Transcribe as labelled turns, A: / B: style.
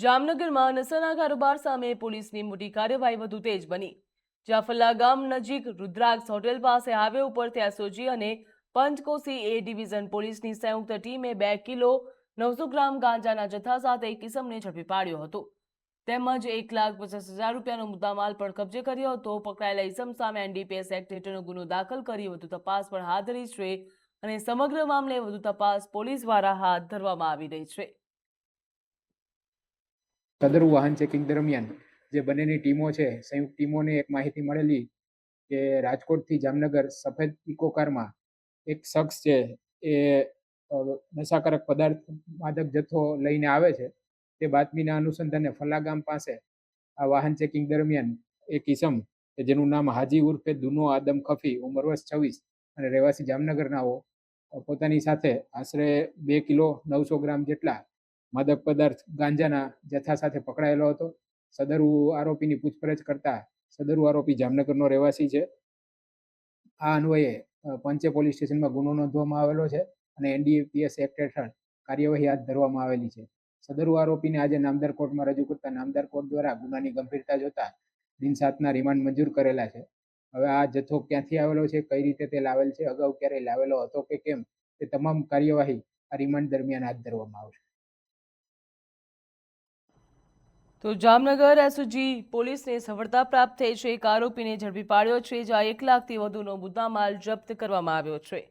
A: જામનગરમાં નશાના કારોબાર સામે પોલીસની મોટી કાર્યવાહી વધુ તેજ બની। જાફલ્લા ગામ નજીક રુદ્રાક્ષ હોટેલ પાસે હાઈવે ઉપરથી એસઓજી અને પંચકોશી એ ડિવિઝન પોલીસની સંયુક્ત ટીમે 2 કિલો 900 ગ્રામ ગાંજાના જથ્થા સાથે એક ઇસમને ઝડપી પાડ્યો હતો, તેમજ 1,50,000 રૂપિયાનો મુદ્દામાલ પણ કબજે કર્યો હતો। પકડાયેલા ઇસમ સામે એનડીપીએસ એક્ટ હેઠળનો ગુનો દાખલ કરી વધુ તપાસ પણ હાથ ધરી છે અને સમગ્ર મામલે વધુ તપાસ પોલીસ દ્વારા હાથ ધરવામાં આવી રહી છે।
B: સદરુ વાહન ચેકિંગ દરમિયાન જે બંનેની ટીમો છે, સંયુક્ત ટીમોને એક માહિતી મળેલી કે રાજકોટથી જામનગર સફેદ ઇકો કારમાં એક શખ્સ છે એ નશાકારક પદાર્થ માદક જથ્થો લઈને આવે છે। તે બાતમીના અનુસંધાને ફલ્લા ગામ પાસે આ વાહન ચેકિંગ દરમિયાન એક ઇસમ કે જેનું નામ હાજી ઉર્ફે દુનો આદમ ખફી, ઉંમર વર્ષ 26 અને રહેવાસી જામનગરનાઓ પોતાની સાથે આશરે 2 કિલો 900 ગ્રામ જેટલા માદક પદાર્થ ગાંજાના જથ્થા સાથે પકડાયેલો હતો। સદરુ આરોપીની પૂછપરછ કરતા સદરુ આરોપી જામનગરનો રહેવાસી છે। આ અન્વયે પંચે પોલીસ સ્ટેશનમાં ગુનો નોંધવામાં આવેલો છે અને એનડીપીએસ એક્ટ હેઠળ કાર્યવાહી હાથ ધરવામાં આવેલી છે। સદરુ આરોપીને આજે નામદાર કોર્ટમાં રજૂ કરતા નામદાર કોર્ટ દ્વારા ગુનાની ગંભીરતા જોતા દિન 7ના રિમાન્ડ મંજૂર કરેલા છે। હવે આ જથ્થો ક્યાંથી આવેલો છે, કઈ રીતે તે લાવેલ છે, અગાઉ ક્યારે લાવેલો હતો કે કેમ, તે તમામ કાર્યવાહી આ રિમાન્ડ દરમિયાન હાથ ધરવામાં આવશે।
A: તો જામનગર એસઓજી પોલીસને સફળતા પ્રાપ્ત થઈ છે। એક આરોપીને ઝડપી પાડ્યો છે, જ્યાં 1 લાખથી વધુનો મુદ્દામાલ જપ્ત કરવામાં આવ્યો છે।